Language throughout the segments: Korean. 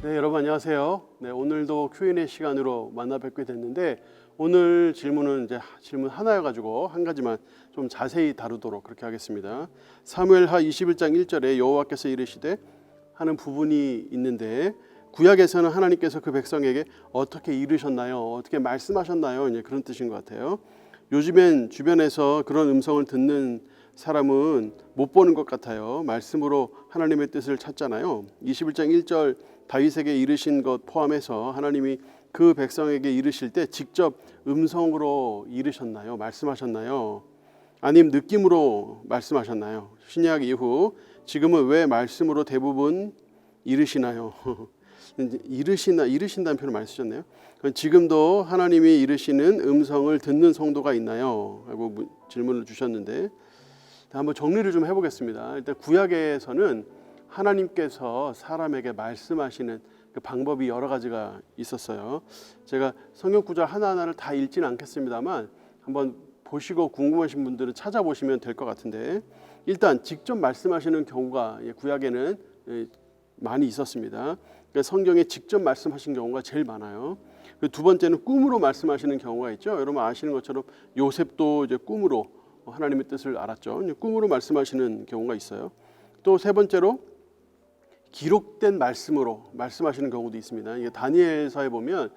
네, 여러분 안녕하세요. 네, 오늘도 Q&A 시간으로 만나 뵙게 됐는데 오늘 질문은 이제 질문 하나여가지고 한 가지만 좀 자세히 다루도록 그렇게 하겠습니다. 사무엘하 21장 1절에 여호와께서 이르시되 하는 부분이 있는데 구약에서는 하나님께서 그 백성에게 어떻게 이르셨나요? 어떻게 말씀하셨나요? 이제 그런 뜻인 것 같아요. 요즘엔 주변에서 그런 음성을 듣는 사람은 못 보는 것 같아요. 말씀으로 하나님의 뜻을 찾잖아요. 21장 1절 다윗에게 이르신 것 포함해서 하나님이 그 백성에게 이르실 때 직접 음성으로 이르셨나요? 말씀하셨나요? 아님 느낌으로 말씀하셨나요? 신약 이후 지금은 왜 말씀으로 대부분 이르시나요? 이르신다는 표현을 많이 쓰셨네요. 지금도 하나님이 이르시는 음성을 듣는 성도가 있나요? 하고 질문을 주셨는데 한번 정리를 좀 해보겠습니다. 일단 구약에서는 하나님께서 사람에게 말씀하시는 그 방법이 여러 가지가 있었어요. 제가 성경 구절 하나하나를 다 읽지는 않겠습니다만 한번 보시고 궁금하신 분들은 찾아보시면 될 것 같은데 일단 직접 말씀하시는 경우가 구약에는 많이 있었습니다. 그러니까 성경에 직접 말씀하신 경우가 제일 많아요. 두 번째는 꿈으로 말씀하시는 경우가 있죠. 여러분 아시는 것처럼 요셉도 이제 꿈으로 하나님의 뜻을 알았죠. 꿈으로 말씀하시는 경우가 있어요. 또 세 번째로 기록된 말씀으로 말씀하시는 경우도 있습니다. 이게 다니엘서에 보면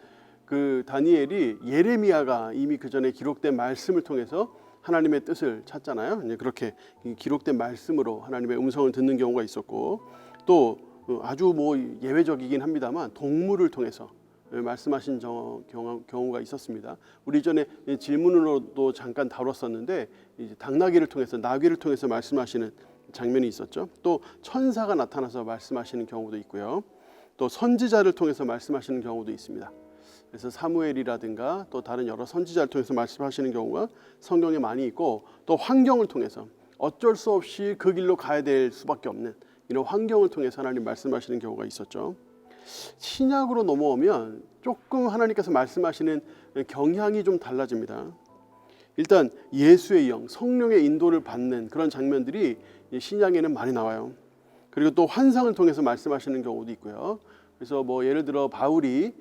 그 다니엘이 예레미야가 이미 그 전에 기록된 말씀을 통해서 하나님의 뜻을 찾잖아요. 그렇게 기록된 말씀으로 하나님의 음성을 듣는 경우가 있었고 또 아주 예외적이긴 합니다만 동물을 통해서 말씀하신 경우가 있었습니다. 우리 전에 질문으로도 잠깐 다뤘었는데 이제 당나귀를 통해서 나귀를 통해서 말씀하시는 장면이 있었죠. 또 천사가 나타나서 말씀하시는 경우도 있고요. 또 선지자를 통해서 말씀하시는 경우도 있습니다. 그래서 사무엘이라든가 또 다른 여러 선지자를 통해서 말씀하시는 경우가 성경에 많이 있고 또 환경을 통해서 어쩔 수 없이 그 길로 가야 될 수밖에 없는 이런 환경을 통해서 하나님 말씀하시는 경우가 있었죠. 신약으로 넘어오면 조금 하나님께서 말씀하시는 경향이 좀 달라집니다. 일단 예수의 영, 성령의 인도를 받는 그런 장면들이 신약에는 많이 나와요. 그리고 또 환상을 통해서 말씀하시는 경우도 있고요. 그래서 예를 들어 바울이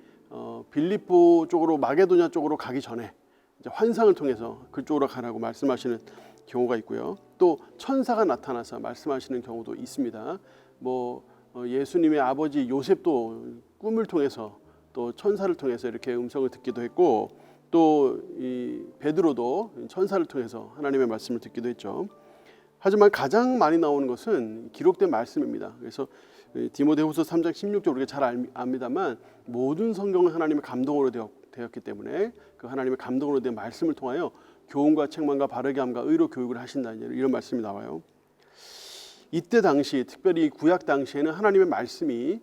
빌립보 쪽으로 마게도냐 쪽으로 가기 전에 이제 환상을 통해서 그쪽으로 가라고 말씀하시는 경우가 있고요. 또 천사가 나타나서 말씀하시는 경우도 있습니다. 예수님의 아버지 요셉도 꿈을 통해서 또 천사를 통해서 이렇게 음성을 듣기도 했고 또 이 베드로도 천사를 통해서 하나님의 말씀을 듣기도 했죠. 하지만 가장 많이 나오는 것은 기록된 말씀입니다. 그래서 디모데후서 3장 16절 우리가 잘 압니다만 모든 성경은 하나님의 감동으로 되었기 때문에 그 하나님의 감동으로 된 말씀을 통하여 교훈과 책망과 바르게 함과 의로 교육을 하신다 이런 말씀이 나와요. 이때 당시 특별히 구약 당시에는 하나님의 말씀이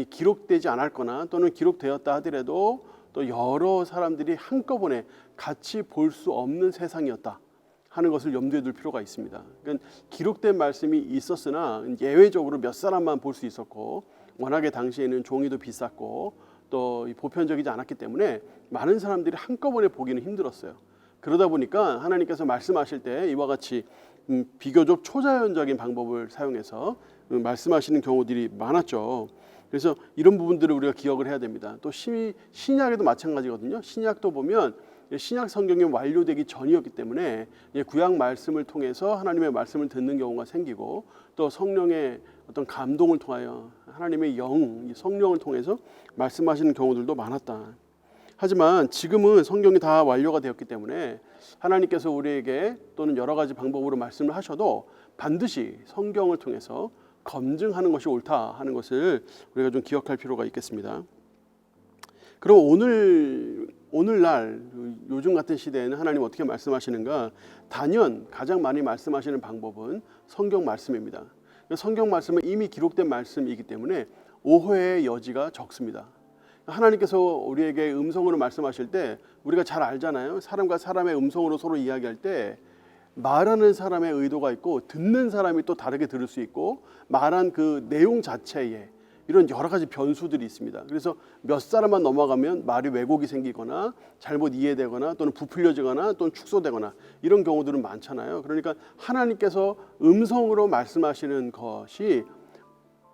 기록되지 않았거나 또는 기록되었다 하더라도 또 여러 사람들이 한꺼번에 같이 볼 수 없는 세상이었다 하는 것을 염두에 둘 필요가 있습니다. 그러니까 기록된 말씀이 있었으나 예외적으로 몇 사람만 볼 수 있었고 워낙에 당시에는 종이도 비쌌고 또 보편적이지 않았기 때문에 많은 사람들이 한꺼번에 보기는 힘들었어요. 그러다 보니까 하나님께서 말씀하실 때 이와 같이 비교적 초자연적인 방법을 사용해서 말씀하시는 경우들이 많았죠. 그래서 이런 부분들을 우리가 기억을 해야 됩니다. 또 신약에도 마찬가지거든요. 신약도 보면 신약 성경이 완료되기 전이었기 때문에 구약 말씀을 통해서 하나님의 말씀을 듣는 경우가 생기고 또 성령의 어떤 감동을 통하여 하나님의 영, 성령을 통해서 말씀하시는 경우들도 많았다. 하지만 지금은 성경이 다 완료가 되었기 때문에 하나님께서 우리에게 또는 여러 가지 방법으로 말씀을 하셔도 반드시 성경을 통해서 검증하는 것이 옳다 하는 것을 우리가 좀 기억할 필요가 있겠습니다. 그럼 오늘날 요즘 같은 시대에는 하나님 어떻게 말씀하시는가? 단연 가장 많이 말씀하시는 방법은 성경 말씀입니다. 성경 말씀은 이미 기록된 말씀이기 때문에 오해의 여지가 적습니다. 하나님께서 우리에게 음성으로 말씀하실 때 우리가 잘 알잖아요. 사람과 사람의 음성으로 서로 이야기할 때 말하는 사람의 의도가 있고 듣는 사람이 또 다르게 들을 수 있고 말한 그 내용 자체에 이런 여러 가지 변수들이 있습니다. 그래서 몇 사람만 넘어가면 말이 왜곡이 생기거나 잘못 이해되거나 또는 부풀려지거나 또는 축소되거나 이런 경우들은 많잖아요. 그러니까 하나님께서 음성으로 말씀하시는 것이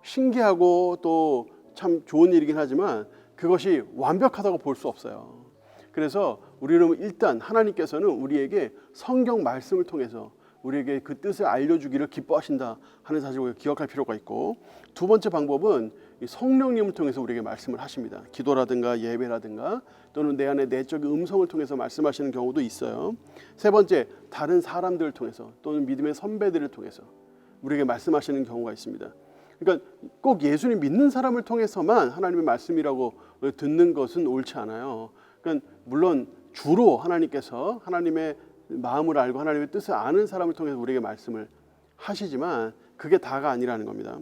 신기하고 또 참 좋은 일이긴 하지만 그것이 완벽하다고 볼 수 없어요. 그래서 우리는 일단 하나님께서는 우리에게 성경 말씀을 통해서 우리에게 그 뜻을 알려주기를 기뻐하신다 하는 사실을 기억할 필요가 있고, 두 번째 방법은 성령님을 통해서 우리에게 말씀을 하십니다. 기도라든가 예배라든가 또는 내 안에 내적인 음성을 통해서 말씀하시는 경우도 있어요. 세 번째, 다른 사람들을 통해서 또는 믿음의 선배들을 통해서 우리에게 말씀하시는 경우가 있습니다. 그러니까 꼭 예수님 믿는 사람을 통해서만 하나님의 말씀이라고 듣는 것은 옳지 않아요. 그러니까 물론 주로 하나님께서 하나님의 마음을 알고 하나님의 뜻을 아는 사람을 통해서 우리에게 말씀을 하시지만 그게 다가 아니라는 겁니다.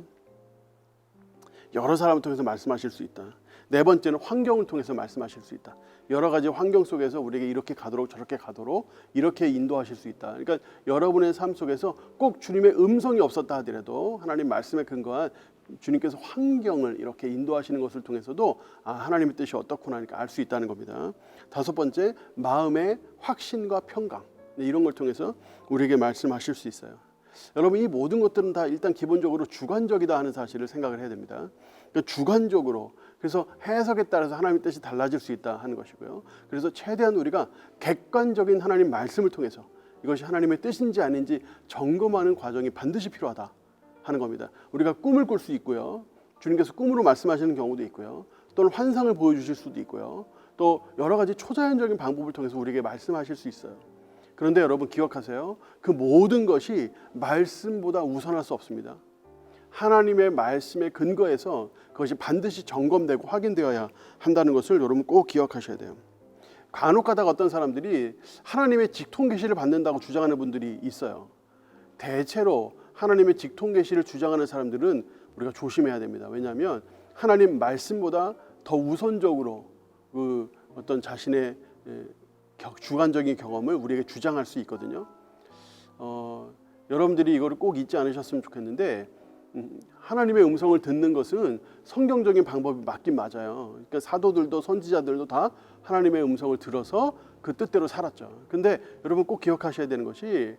여러 사람을 통해서 말씀하실 수 있다. 네 번째는 환경을 통해서 말씀하실 수 있다. 여러 가지 환경 속에서 우리에게 이렇게 가도록 저렇게 가도록 이렇게 인도하실 수 있다. 그러니까 여러분의 삶 속에서 꼭 주님의 음성이 없었다 하더라도 하나님 말씀에 근거한 주님께서 환경을 이렇게 인도하시는 것을 통해서도 하나님의 뜻이 어떻구나 하니까 알 수 있다는 겁니다. 다섯 번째, 마음의 확신과 평강, 이런 걸 통해서 우리에게 말씀하실 수 있어요. 여러분, 이 모든 것들은 다 일단 기본적으로 주관적이다 하는 사실을 생각을 해야 됩니다. 그러니까 주관적으로, 그래서 해석에 따라서 하나님의 뜻이 달라질 수 있다 하는 것이고요. 그래서 최대한 우리가 객관적인 하나님 말씀을 통해서 이것이 하나님의 뜻인지 아닌지 점검하는 과정이 반드시 필요하다 하는 겁니다. 우리가 꿈을 꿀 수 있고요. 주님께서 꿈으로 말씀하시는 경우도 있고요. 또는 환상을 보여주실 수도 있고요. 또 여러 가지 초자연적인 방법을 통해서 우리에게 말씀하실 수 있어요. 그런데 여러분 기억하세요. 그 모든 것이 말씀보다 우선할 수 없습니다. 하나님의 말씀에 근거해서 그것이 반드시 점검되고 확인되어야 한다는 것을 여러분 꼭 기억하셔야 돼요. 간혹 가다가 어떤 사람들이 하나님의 직통 계시를 받는다고 주장하는 분들이 있어요. 대체로 하나님의 직통 계시를 주장하는 사람들은 우리가 조심해야 됩니다. 왜냐하면 하나님 말씀보다 더 우선적으로 그 어떤 자신의 주관적인 경험을 우리에게 주장할 수 있거든요. 여러분들이 이거를 꼭 잊지 않으셨으면 좋겠는데, 하나님의 음성을 듣는 것은 성경적인 방법이 맞긴 맞아요. 그러니까 사도들도 선지자들도 다 하나님의 음성을 들어서 그 뜻대로 살았죠. 근데 여러분 꼭 기억하셔야 되는 것이,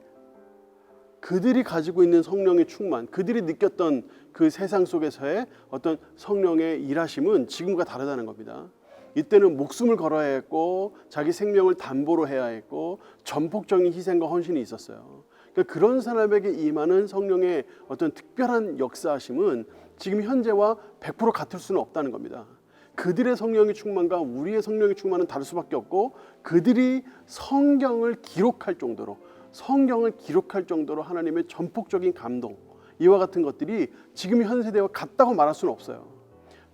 그들이 가지고 있는 성령의 충만, 그들이 느꼈던 그 세상 속에서의 어떤 성령의 일하심은 지금과 다르다는 겁니다. 이때는 목숨을 걸어야 했고 자기 생명을 담보로 해야 했고 전폭적인 희생과 헌신이 있었어요. 그러니까 그런 사람에게 임하는 성령의 어떤 특별한 역사하심은 지금 현재와 100% 같을 수는 없다는 겁니다. 그들의 성령의 충만과 우리의 성령의 충만은 다를 수밖에 없고, 그들이 성경을 기록할 정도로 하나님의 전폭적인 감동, 이와 같은 것들이 지금 현 세대와 같다고 말할 수는 없어요.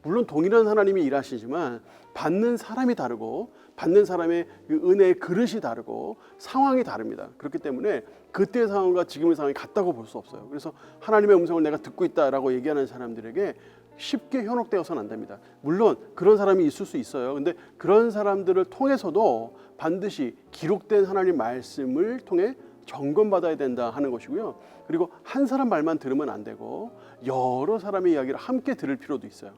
물론 동일한 하나님이 일하시지만 받는 사람이 다르고 받는 사람의 그 은혜의 그릇이 다르고 상황이 다릅니다. 그렇기 때문에 그때의 상황과 지금의 상황이 같다고 볼 수 없어요. 그래서 하나님의 음성을 내가 듣고 있다라고 얘기하는 사람들에게 쉽게 현혹되어서는 안 됩니다. 물론 그런 사람이 있을 수 있어요. 근데 그런 사람들을 통해서도 반드시 기록된 하나님 말씀을 통해 점검받아야 된다 하는 것이고요. 그리고 한 사람 말만 들으면 안 되고 여러 사람의 이야기를 함께 들을 필요도 있어요.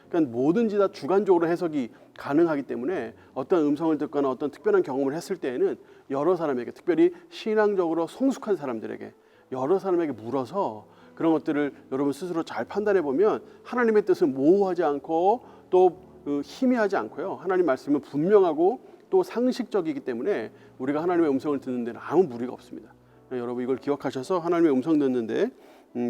그러니까 뭐든지 다 주관적으로 해석이 가능하기 때문에 어떤 음성을 듣거나 어떤 특별한 경험을 했을 때에는 여러 사람에게, 특별히 신앙적으로 성숙한 사람들에게, 여러 사람에게 물어서 그런 것들을 여러분 스스로 잘 판단해 보면 하나님의 뜻은 모호하지 않고 또 희미하지 않고요. 하나님 말씀은 분명하고 또 상식적이기 때문에 우리가 하나님의 음성을 듣는 데는 아무 무리가 없습니다. 여러분 이걸 기억하셔서 하나님의 음성 듣는데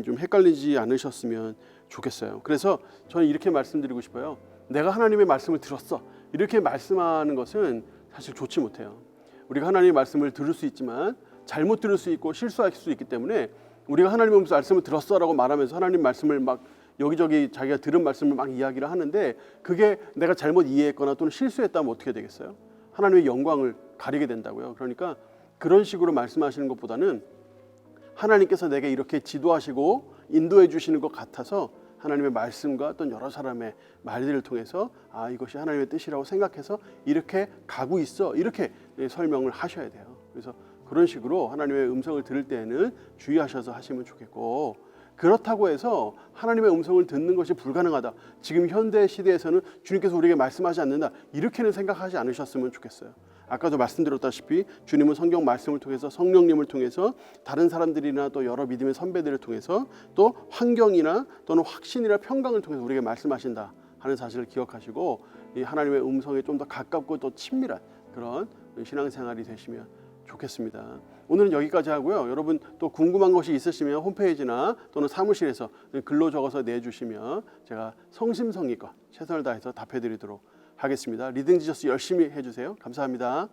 좀 헷갈리지 않으셨으면 좋겠어요. 그래서 저는 이렇게 말씀드리고 싶어요. 내가 하나님의 말씀을 들었어, 이렇게 말씀하는 것은 사실 좋지 못해요. 우리가 하나님의 말씀을 들을 수 있지만 잘못 들을 수 있고 실수할 수 있기 때문에 우리가 하나님의 말씀을 들었어라고 말하면서 하나님 말씀을 막 여기저기 자기가 들은 말씀을 막 이야기를 하는데, 그게 내가 잘못 이해했거나 또는 실수했다면 어떻게 되겠어요? 하나님의 영광을 가리게 된다고요. 그러니까 그런 식으로 말씀하시는 것보다는 하나님께서 내게 이렇게 지도하시고 인도해 주시는 것 같아서 하나님의 말씀과 또 여러 사람의 말들을 통해서 이것이 하나님의 뜻이라고 생각해서 이렇게 가고 있어, 이렇게 설명을 하셔야 돼요. 그래서 그런 식으로 하나님의 음성을 들을 때에는 주의하셔서 하시면 좋겠고, 그렇다고 해서 하나님의 음성을 듣는 것이 불가능하다, 지금 현대 시대에서는 주님께서 우리에게 말씀하지 않는다, 이렇게는 생각하지 않으셨으면 좋겠어요. 아까도 말씀드렸다시피 주님은 성경 말씀을 통해서, 성령님을 통해서, 다른 사람들이나 또 여러 믿음의 선배들을 통해서, 또 환경이나 또는 확신이나 평강을 통해서 우리에게 말씀하신다 하는 사실을 기억하시고 이 하나님의 음성에 좀 더 가깝고 또 친밀한 그런 신앙생활이 되시면 좋겠습니다. 오늘은 여기까지 하고요. 여러분 또 궁금한 것이 있으시면 홈페이지나 또는 사무실에서 글로 적어서 내주시면 제가 성심성의껏 최선을 다해서 답해드리도록 하겠습니다. 리딩 지저스 열심히 해주세요. 감사합니다.